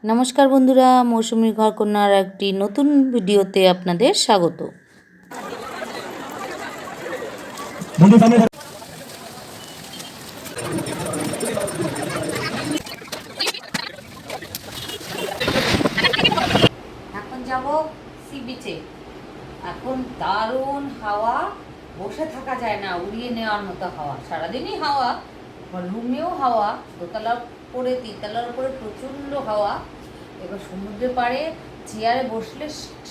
নমস্কার বন্ধুরা, মৌসুমীর ঘরকন্যার একটি নতুন ভিডিওতে আপনাদের স্বাগত। এখন যাব সি বিচে। এখন দারুণ হাওয়া, বসে থাকা যায় না, উড়িয়ে নেওয়ার মতো হাওয়া, সারাদিনই হাওয়া, রুমেও হাওয়া, দোতলার উপরে তিনতলার উপরে প্রচণ্ড হাওয়া। এবার সমুদ্রের পাড়ে চেয়ারে বসলে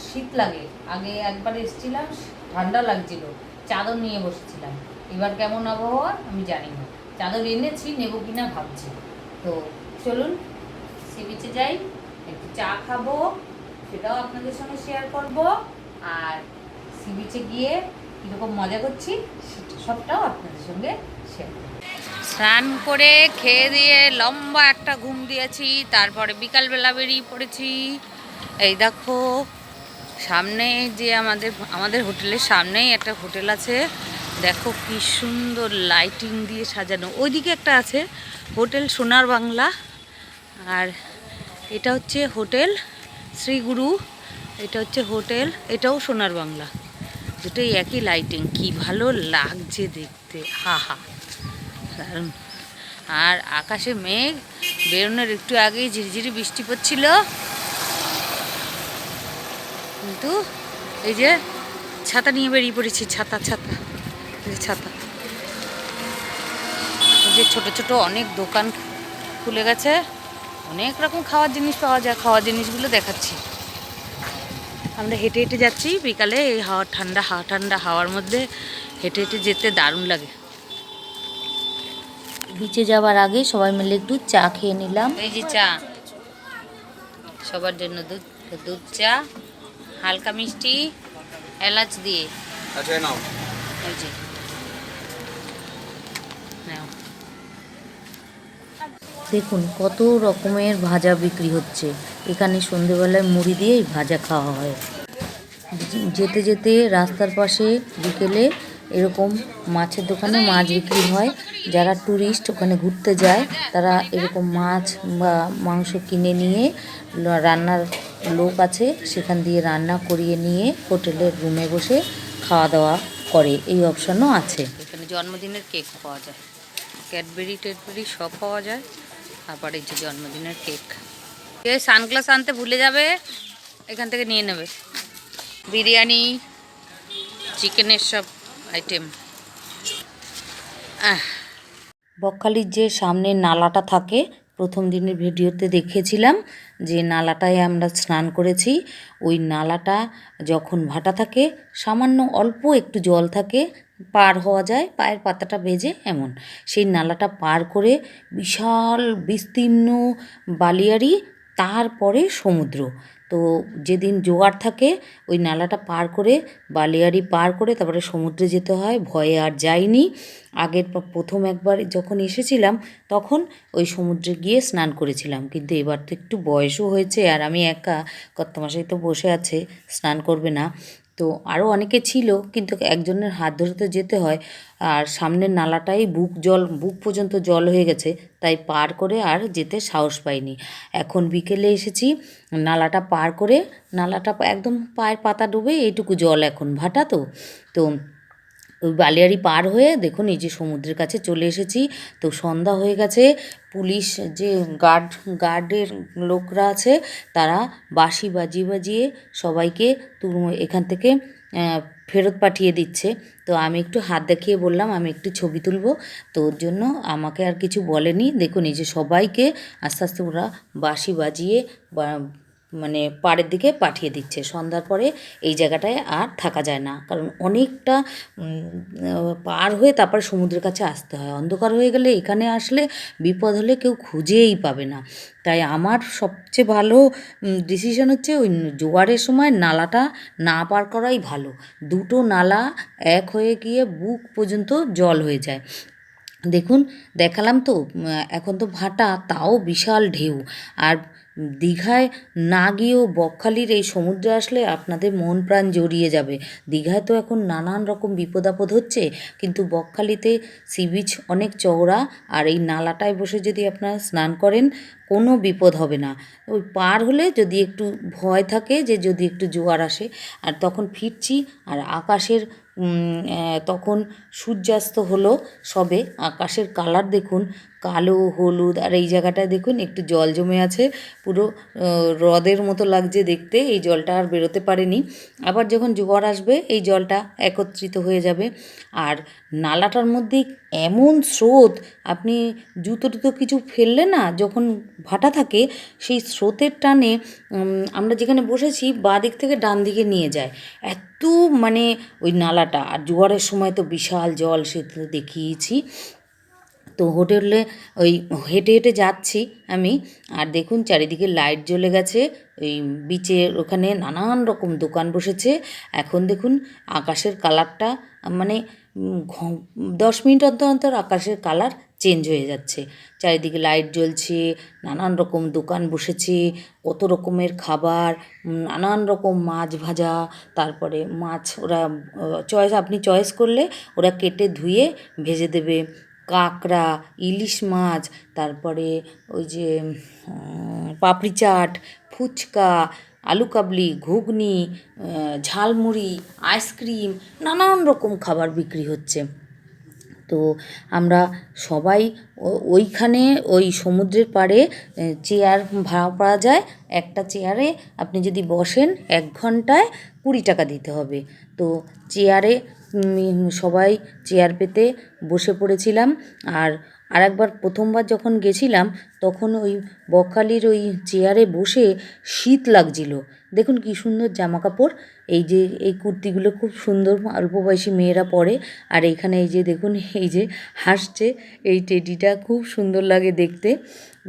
শীত লাগে, আগে একবার এসেছিলাম ঠান্ডা লাগছিল, চাদর নিয়ে বসেছিলাম। এবার কেমন আবহাওয়া আমি জানি না, চাদর এনেছি, নেব কিনা ভাবছি। তো চলুন সি বিচে যাই, একটু চা খাবো, সেটাও আপনাদের সঙ্গে শেয়ার করব, আর সি বিচে গিয়ে কীরকম মজা করছি সবটাও আপনাদের সঙ্গে শেয়ার করব। স্নান করে খেয়ে দিয়ে লম্বা একটা ঘুম দিয়েছি, তারপরে বিকালবেলা বেরিয়ে পড়েছি। এই দেখো সামনে যে আমাদের হোটেলের সামনেই একটা হোটেল আছে, দেখো কি সুন্দর লাইটিং দিয়ে সাজানো। ওইদিকে একটা আছে হোটেল সোনার বাংলা, আর এটা হচ্ছে হোটেল শ্রীগুরু, এটা হচ্ছে হোটেল, এটাও সোনার বাংলা, দুটোই একই লাইটিং। কি ভালো লাগছে দেখতে, হা হা দারুণ। আর আকাশে মেঘ, বেরোনোর একটু আগেই ঝিরিঝিরি বৃষ্টি পড়ছিল, কিন্তু এই যে ছাতা নিয়ে বেরিয়ে পড়েছি, ছাতা ছাতা ছাতা। এই যে ছোট ছোট অনেক দোকান খুলে গেছে, অনেক রকম খাওয়ার জিনিস পাওয়া যায়, খাওয়ার জিনিসগুলো দেখাচ্ছি। আমরা হেঁটে হেঁটে যাচ্ছি বিকালে, এই ঠান্ডা হাওয়ার মধ্যে হেঁটে হেঁটে যেতে দারুণ লাগে। বিচে যাওয়ার আগে সবাই মিলে একটু চা খেয়ে নিলাম। এই যে চা, সবার জন্য দুধ চা, হালকা মিষ্টি, এলাচ দিয়ে। আচ্ছা নাও, এই যে নাও। দেখুন কত রকমের ভাজা বিক্রি হচ্ছে এখানে, সন্ধেবেলায় মুড়ি দিয়েই ভাজা খাওয়া হয়। যেতে যেতে রাস্তার পাশে বিকেলে এরকম মাছের দোকানে মাছ বিক্রি হয়। যারা ট্যুরিস্ট ওখানে ঘুরতে যায় তারা এরকম মাছ বা মাংস কিনে নিয়ে, রান্নার লোক আছে সেখান দিয়ে রান্না করিয়ে নিয়ে হোটেলের রুমে বসে খাওয়া দাওয়া করে, এই অপশানও আছে। এখানে জন্মদিনের কেক পাওয়া যায়, ক্যাডবেরি ট্যাডবেরি সব পাওয়া যায়। তারপরে এই যে জন্মদিনের কেক, কে সানগ্লাস আনতে ভুলে যাবে এখান থেকে নিয়ে নেবে। বিরিয়ানি, চিকেনের সব আইটেম। বকখালির যে সামনে নালাটা থাকে, প্রথম দিনের ভিডিওতে দেখেছিলাম যে নালাটায় আমরা স্নান করেছি। ওই নালাটা যখন ভাটা থাকে, সামান্য অল্প একটু জল থাকে, পার হওয়া যায় পায়ের পাতাটা ভেজে এমন। সেই নালাটা পার করে বিশাল বিস্তীর্ণ বালিয়াড়ি, তারপরে সমুদ্র। তো যেদিন জোয়ার থাকে ওই নালাটা পার করে বালিয়াড়ি পার করে তারপরে সমুদ্রে যেতে হয়। ভয়ে আর যাইনি। প্রথম একবার যখন এসেছিলাম তখন ওই সমুদ্রে গিয়ে স্নান করেছিলাম, কিন্তু এবার তো একটু বয়সও হয়েছে, আর আমি একা, কর্তামশাই তো বসে আছে, স্নান করবে না। তো আরও অনেকে ছিল, কিন্তু একজনের হাত ধরে তো যেতে হয়, আর সামনের নালাটাই বুক পর্যন্ত জল হয়ে গেছে, তাই পার করে আর যেতে সাহস পাইনি। এখন বিকেলে এসেছি, নালাটা পার করে, নালাটা একদম পায়ের পাতা ডুবে এইটুকু জল, এখন ভাটা তো। তো ওই বালিয়াড়ি পার হয়ে দেখুন এই যে সমুদ্রের কাছে চলে এসেছি। তো সন্ধ্যা হয়ে গেছে, পুলিশ যে গার্ডের লোকরা আছে তারা বাঁশি বাজিয়ে সবাইকে এখান থেকে ফেরত পাঠিয়ে দিচ্ছে। তো আমি একটু হাত দেখিয়ে বললাম আমি একটু ছবি তুলবো, তো ওর জন্য আমাকে আর কিছু বলেনি। দেখুন এই যে সবাইকে আস্তে আস্তে ওরা বাঁশি বাজিয়ে মানে পাড়ের দিকে পাঠিয়ে দিচ্ছে। সন্ধ্যার পরে এই জায়গাটায় আর থাকা যায় না, কারণ অনেকটা পার হয়ে তারপর সমুদ্রের কাছে আসতে হয়। অন্ধকার হয়ে গেলে এখানে আসলে বিপদ হলে কেউ খুঁজেই পাবে না। তাই আমার সবচেয়ে ভালো ডিসিশন হচ্ছে ওই জোয়ারের সময় নালাটা না পার করাই ভালো। দুটো নালা এক হয়ে গিয়ে বুক পর্যন্ত জল হয়ে যায়। দেখুন দেখালাম তো, এখন তো ভাটা, তাও বিশাল ঢেউ। আর দীঘায় না গিয়েও বকখালির এই সমুদ্রে আসলে আপনাদের মন প্রাণ জড়িয়ে যাবে। দীঘায় তো এখন নানান রকম বিপদ আপদ হচ্ছে, কিন্তু বকখালিতে সি বিচ অনেক চওড়া, আর এই নালাটায় বসে যদি আপনারা স্নান করেন কোনো বিপদ হবে না। ওই পার হলে যদি একটু ভয় থাকে যে যদি একটু জোয়ার আসে, আর তখন ফিরছি আর আকাশের তখন সূর্যাস্ত হলো সবে, আকাশের কালার দেখুন কালো হলুদ, আর এই জায়গাটায় দেখুন একটু জল জমে আছে, পুরো হ্রদের মতো লাগছে দেখতে। এই জলটা আর বেরোতে পারেনি, আবার যখন জোয়ার আসবে এই জলটা একত্রিত হয়ে যাবে। আর নালাটার মধ্যে এমন স্রোত, আপনি জুতো টুতো কিছু ফেললে না যখন ভাটা থাকে, সেই স্রোতের টানে আমরা যেখানে বসেছি বাঁ দিক থেকে ডান দিকে নিয়ে যায়, এত মানে ওই নালাটা। আর জোয়ারের সময় তো বিশাল জল, সে তো দেখিয়েছি। তো হোটেলে ওই হেঁটে হেঁটে যাচ্ছি আমি, আর দেখুন চারিদিকে লাইট জ্বলে গেছে, ওই বিচের ওখানে নানান রকম দোকান বসেছে। এখন দেখুন আকাশের কালারটা মানে 10 মিনিট অন্তর অন্তর আকাশের কালার চেঞ্জ হয়ে যাচ্ছে, চারিদিকে লাইট জ্বলছে, নানান রকম দোকান বসেছে, কত রকমের খাবার, নানান রকম মাছ ভাজা, তারপরে মাছ ওরা আপনি চয়েস করলে ওরা কেটে ধুয়ে ভেজে দেবে, কাঁকড়া, ইলিশ মাছ, তারপরে ওই যে পাপড়ি চাট, ফুচকা, আলু কাবলি, ঘুগনি, ঝালমুড়ি, আইসক্রিম, নানান রকম খাবার বিক্রি হচ্ছে। তো আমরা সবাই ওইখানে ওই সমুদ্রের পাড়ে চেয়ার ভাড়া পাওয়া যায়, একটা চেয়ারে আপনি যদি বসেন 1 ঘন্টায় 20 টাকা দিতে হবে। তো চেয়ারে সবাই চেয়ার পেতে বসে পড়েছিলাম। আর আরেকবার প্রথমবার যখন গেছিলাম তখন ওই বকখালির ওই চেয়ারে বসে শীত লাগছিল। দেখুন কী সুন্দর জামা কাপড়, এই যে এই কুর্তিগুলো খুব সুন্দর অল্প বয়সী মেয়েরা পরে। আর এইখানে এই যে দেখুন এই যে হাসছে, এই টেডিটা খুব সুন্দর লাগে দেখতে।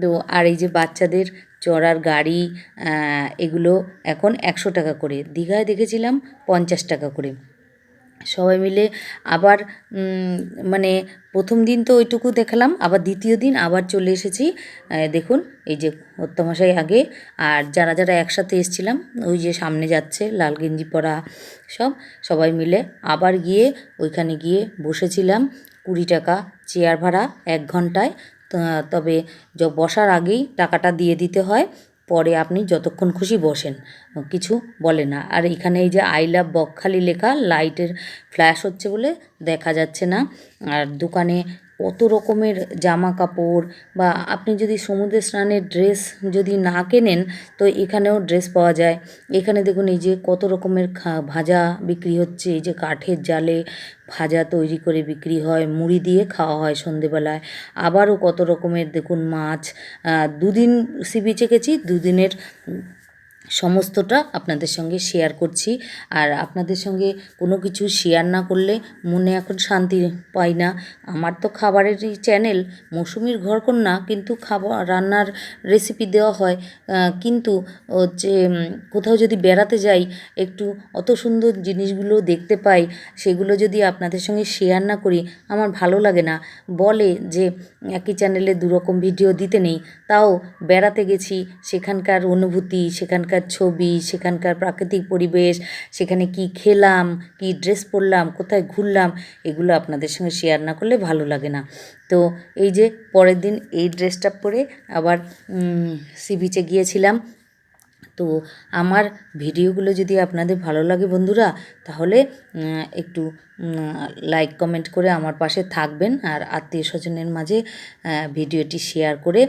তো আর এই যে বাচ্চাদের চড়ার গাড়ি, এগুলো এখন 100 টাকা করে, দীঘায় দেখেছিলাম 50 টাকা করে। সবাই মিলে আবার মানে প্রথম দিন তো ওইটুকু দেখালাম, আবার দ্বিতীয় দিন আবার চলে এসেছি। দেখুন এই যে হত্যামশাই আগে, আর যারা যারা একসাথে এসেছিলাম ওই যে সামনে যাচ্ছে লাল গেঞ্জি পরা সবাই মিলে আবার গিয়ে ওইখানে গিয়ে বসেছিলাম। 20 টাকা চেয়ার ভাড়া 1 ঘন্টায়। তবে বসার আগেই টাকাটা দিয়ে দিতে হয়, পরে আপনি যতক্ষণ খুশি বসেন, কিছু বলে না। আর এখানে এই যে আই লাভ বকখালি লেখা, লাইটের ফ্ল্যাশ হচ্ছে বলে দেখা যাচ্ছে না। আর দোকানে কত রকমের জামা কাপড়, বা আপনি যদি সমুদ্রে স্নানের ড্রেস যদি না কেনেন তো এখানেও ড্রেস পাওয়া যায়। এখানে দেখুন এই যে কত রকমের ভাজা বিক্রি হচ্ছে, এই যে কাঠের জালে ভাজা তৈরি করে বিক্রি হয়, মুড়ি দিয়ে খাওয়া হয় সন্ধেবেলায়। আবারও কত রকমের দেখুন মাছ। 2 দিন সি বিচে গেছি, 2 দিনের সমস্তটা আপনাদের সঙ্গে শেয়ার করছি। আর আপনাদের সঙ্গে কোনো কিছু শেয়ার না করলে মনে এখন শান্তি পাই না। আমার তো খাবারেরই চ্যানেল মৌসুমীর ঘরকন্যা, কিন্তু খাবার রান্নার রেসিপি দেওয়া হয়, কিন্তু হচ্ছে কোথাও যদি বেড়াতে যাই একটু অত সুন্দর জিনিসগুলো দেখতে পাই, সেগুলো যদি আপনাদের সঙ্গে শেয়ার না করি আমার ভালো লাগে না। বলে যে একই চ্যানেলে 2 রকম ভিডিও দিতে নেই, তাও বেড়াতে গেছি সেখানকার অনুভূতি, সেখানকার ছবি, সেখানকার প্রাকৃতিক পরিবেশ, সেখানে কি খেলাম, কি ড্রেস পরলাম, কোথায় ঘুরলাম, এগুলো আপনাদের সঙ্গে শেয়ার না করলে ভালো লাগে না। তো এই যে পরের দিন এই ড্রেসটা পরে আবার সি বিচে গিয়েছিলাম। তো আমার ভিডিওগুলো যদি আপনাদের ভালো লাগে বন্ধুরা, তাহলে একটু লাইক কমেন্ট করে আমার পাশে থাকবেন, আর আত্মীয় স্বজনের মাঝে ভিডিওটি শেয়ার করে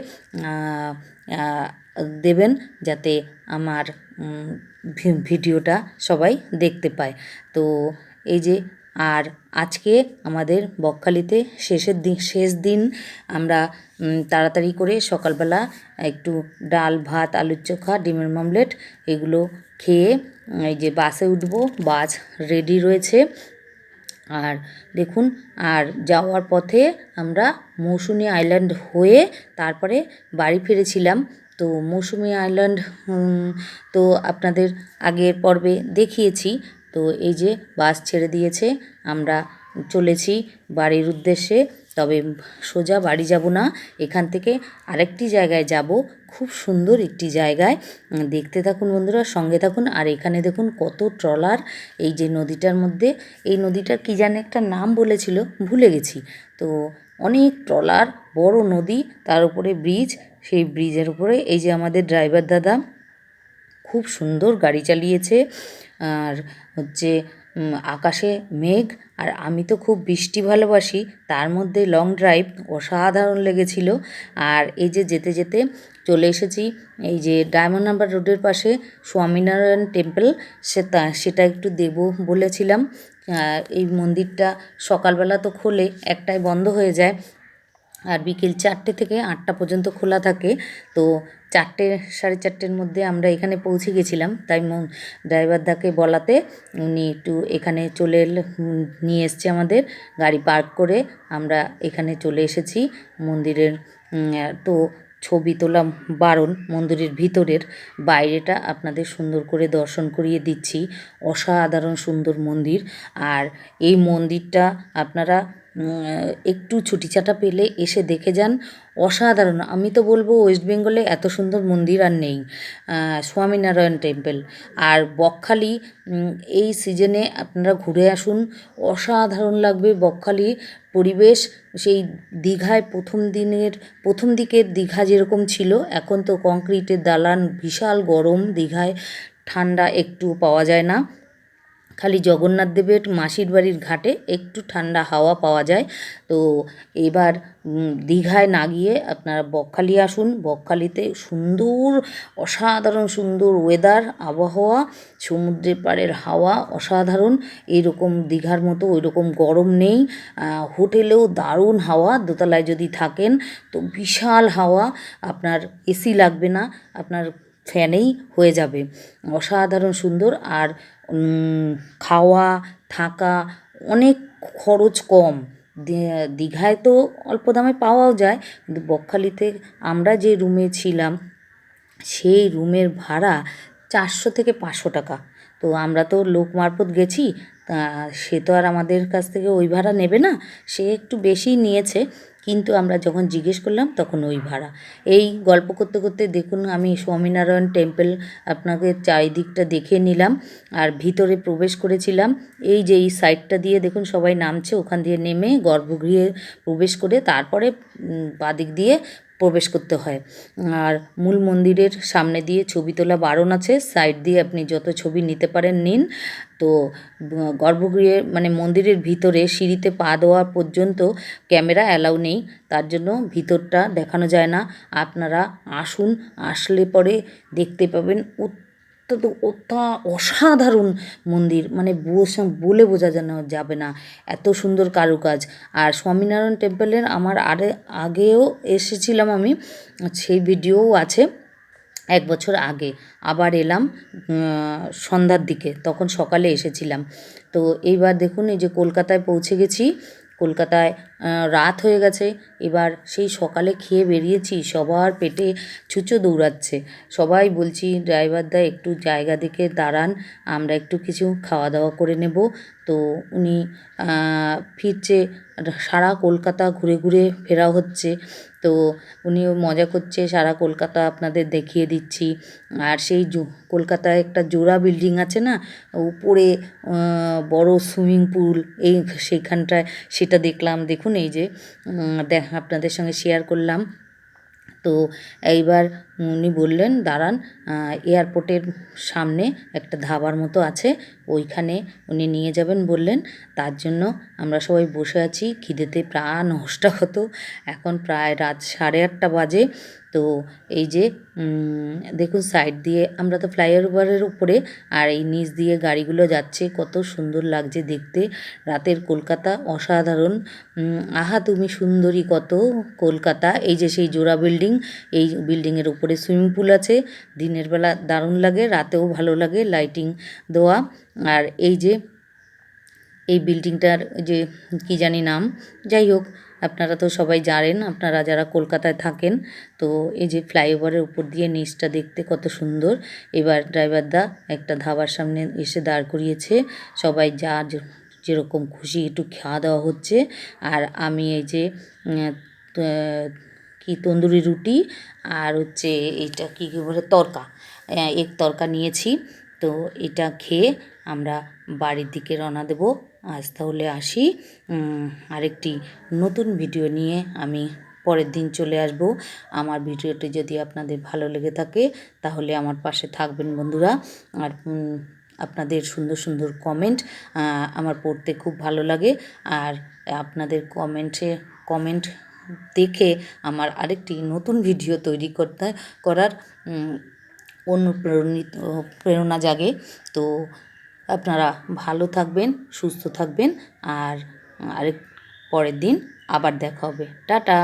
দেবেন, যাতে আমার ভিডিওটা সবাই দেখতে পায়। তো এই যে, আর আজকে আমাদের বকখালিতে শেষ দিন। আমরা তাড়াতাড়ি করে সকালবেলা একটু ডাল ভাত আলুর চোখা ডিমের মামলেট এগুলো খেয়ে এই যে বাসে উঠবো, বাস রেডি রয়েছে। আর দেখুন, আর যাওয়ার পথে আমরা মৌসুনি আইল্যান্ড হয়ে তারপরে বাড়ি ফিরেছিলাম। তো মৌসুনি আইল্যান্ড তো আপনাদের আগের পর্বে দেখিয়েছি। তো এই যে বাস ছেড়ে দিয়েছে, আমরা চলেছি বাড়ির উদ্দেশ্যে। তবে সোজা বাড়ি যাব না, এখান থেকে আরেকটি জায়গায় যাব, খুব সুন্দর একটি জায়গায়। দেখতে থাকুন বন্ধুরা, সঙ্গে থাকুন। আর এখানে দেখুন কত ট্রলার, এই যে নদীটার মধ্যে, এই নদীটার কী জানি একটা নাম বলেছিল, ভুলে গেছি। তো অনেক ট্রলার, বড় নদী, তার উপরে ব্রিজ, সেই ব্রিজের উপরে এই যে আমাদের ড্রাইভার দাদা খুব সুন্দর গাড়ি চালিয়েছে। আর হচ্ছে আকাশে মেঘ, আর আমি তো খুব বৃষ্টি ভালোবাসি, তার মধ্যে লং ড্রাইভ অসাধারণ লেগেছিল। আর এই যে যেতে যেতে চলে এসেছি এই যে ডায়মন্ড হারবার রোডের পাশে স্বামীনারায়ণ টেম্পল, সেটা একটু দেব বলেছিলাম। এই মন্দিরটা সকালবেলা তো খোলে, একটায় বন্ধ হয়ে যায়, আর বিকেল 4টে থেকে 8টা পর্যন্ত খোলা থাকে। তো 4টে 4:30-র মধ্যে আমরা এখানে পৌঁছে গেছিলাম, তাই ড্রাইভারদাকে বলাতে উনি একটু এখানে নিয়ে এসছে আমাদের গাড়ি পার্ক করে। আমরা এখানে চলে এসেছি মন্দিরের। তো ছবি তোলা বারণ মন্দিরের ভিতরের, বাইরেটা আপনাদের সুন্দর করে দর্শন করিয়ে দিচ্ছি। অসাধারণ সুন্দর মন্দির। আর এই মন্দিরটা আপনারা একটু ছুটিছাটা পেলে এসে দেখে যান, অসাধারণ। আমি তো বলবো ওয়েস্ট বেঙ্গলে এত সুন্দর মন্দির আর নেই। স্বামীনারায়ণ টেম্পল। আর বকখালি এই সিজনে আপনারা ঘুরে আসুন, অসাধারণ লাগবে বকখালি পরিবেশ। সেই দীঘায় প্রথম দিকের দীঘা যেরকম ছিল, এখন তো কংক্রিটের দালান, বিশাল গরম দীঘায়, ঠান্ডা একটু পাওয়া যায় না। খালি জগন্নাথ দেবের মাসির বাড়ির ঘাটে একটু ঠান্ডা হাওয়া পাওয়া যায়। তো এবার দীঘায় না গিয়ে আপনারা বকখালি আসুন। বকখালিতে সুন্দর, অসাধারণ সুন্দর ওয়েদার, আবহাওয়া, সমুদ্রের পাড়ের হাওয়া অসাধারণ। এইরকম দীঘার মতো ওই রকম গরম নেই। হোটেলেও দারুণ হাওয়া, দোতলায় যদি থাকেন তো বিশাল হাওয়া, আপনার এসি লাগবে না, আপনার ফ্যানেই হয়ে যাবে। অসাধারণ সুন্দর। আর খাওয়া থাকা অনেক খরচ কম। দীঘায় তো অল্প দামে পাওয়াও যায়, কিন্তু বকখালিতে আমরা যে রুমে ছিলাম সেই রুমের ভাড়া 400 থেকে 500 টাকা। তো আমরা তো লোক মারফত গেছি, তা সে তো আর আমাদের কাছ থেকে ওই ভাড়া নেবে না, সে একটু বেশিই নিয়েছে, কিন্তু আমরা যখন জিজ্ঞেস করলাম তখন ওই ভাড়া। এই গল্প করতে করতে দেখুন আমি স্বামীনারায়ণ টেম্পল আপনাকে চারিদিকটা দেখিয়ে নিলাম। আর ভিতরে প্রবেশ করেছিলাম, এই যে এই সাইডটা দিয়ে দেখুন সবাই নামছে, ওখান দিয়ে নেমে গর্ভগৃহে প্রবেশ করে তারপরে বাদিক দিয়ে প্রবেশ করতে হয়। আর মূল মন্দিরের সামনে দিয়ে ছবি তোলা বারণ আছে, সাইড দিয়ে আপনি যত ছবি নিতে পারেন নিন। তো গর্ভগৃহে মানে মন্দিরের ভিতরে সিঁড়িতে পা দেওয়া পর্যন্ত ক্যামেরা অ্যালাউ নেই, তার জন্য ভিতরটা দেখানো যায় না। আপনারা আসুন, আসলে পরে দেখতে পাবেন অসাধারণ মন্দির, মানে বলে বোঝা যাবে না, এত সুন্দর কারুকাজ। আর স্বামীনারায়ণ টেম্পলের আমার আগেও এসেছিলাম আমি, সেই ভিডিওও আছে। 1 বছর আগে আবার এলাম সন্ধ্যার দিকে, তখন সকালে এসেছিলাম। তো এইবার দেখুন এই যে কলকাতায় পৌঁছে গেছি। কলকাতায় রাত হয়ে গেছে, এবার সেই সকালে খেয়ে বেরিয়েছি, সবার পেটে ছুঁচো দৌড়াচ্ছে। সবাই বলছি ড্রাইভারদা একটু জায়গা দেখে দাঁড়ান, আমরা একটু কিছু খাওয়া দাওয়া করে নেব। তো উনি ফিরছে, সারা কলকাতা ঘুরে ঘুরে ফেরা হচ্ছে। তো উনিও মজা করছে, সারা কলকাতা আপনাদের দেখিয়ে দিচ্ছি। আর সেই কলকাতায় একটা জোড়া বিল্ডিং আছে না, উপরে বড় সুইমিং পুল, সেইখানটায় সেটা দেখলাম। দেখুন এই যে আপনাদের সঙ্গে শেয়ার করলাম। তো এইবার উনি বললেন দাঁড়ান, এয়ারপোর্টের সামনে একটা ধাবার মতো আছে, ওইখানে উনি নিয়ে যাবেন বললেন। তার জন্য আমরা সবাই বসে আছি, খিদেতে প্রাণ হতো। এখন প্রায় রাত 8:30 বাজে। তো এই যে দেখুন সাইড দিয়ে, আমরা তো ফ্লাইওভারের উপরে, আর এই নিচ দিয়ে গাড়িগুলো যাচ্ছে, কত সুন্দর লাগছে দেখতে। রাতের কলকাতা অসাধারণ। আহা তুমি সুন্দরী কত কলকাতা। এই যে সেই জোড়া বিল্ডিং, এই বিল্ডিংয়ের উপরে সুইমিং পুল আছে, দিনের বেলা দারুণ লাগে, রাতেও ভালো লাগে, লাইটিং দেওয়া। আর এই যে এই বিল্ডিংটার যে কী জানি নাম, যাই হোক আপনারা তো সবাই জানেন, আপনারা যারা কলকাতায় থাকেন। তো এই যে ফ্লাইওভারের উপর দিয়ে নিচটা দেখতে কত সুন্দর। এবার ড্রাইভারদা একটা ধাবার সামনে এসে দাঁড় করিয়েছে, সবাই যার যেরকম খুশি একটু খাওয়া দাওয়া হচ্ছে। আর আমি এই যে কি তন্দুরি রুটি আর হচ্ছে এইটা কী বলে তড়কা, এগ তড়কা নিয়েছি। তো এটা খেয়ে আমরা বাড়ির দিকে রওনা দেব। আজ তাহলে আসি, আরেকটি নতুন ভিডিও নিয়ে আমি পরের দিন চলে আসব। আমার ভিডিওটি যদি আপনাদের ভালো লেগে থাকে তাহলে আমার পাশে থাকবেন বন্ধুরা। আর আপনাদের সুন্দর সুন্দর কমেন্ট আমার পড়তে খুব ভালো লাগে। আর আপনাদের কমেন্ট দেখে আমার আরেকটি নতুন ভিডিও তৈরি করার প্রেরণা জাগে। তো আপনারা ভালো থাকবেন, সুস্থ থাকবেন। আর আরেক পরের দিন আবার দেখা হবে। টাটা।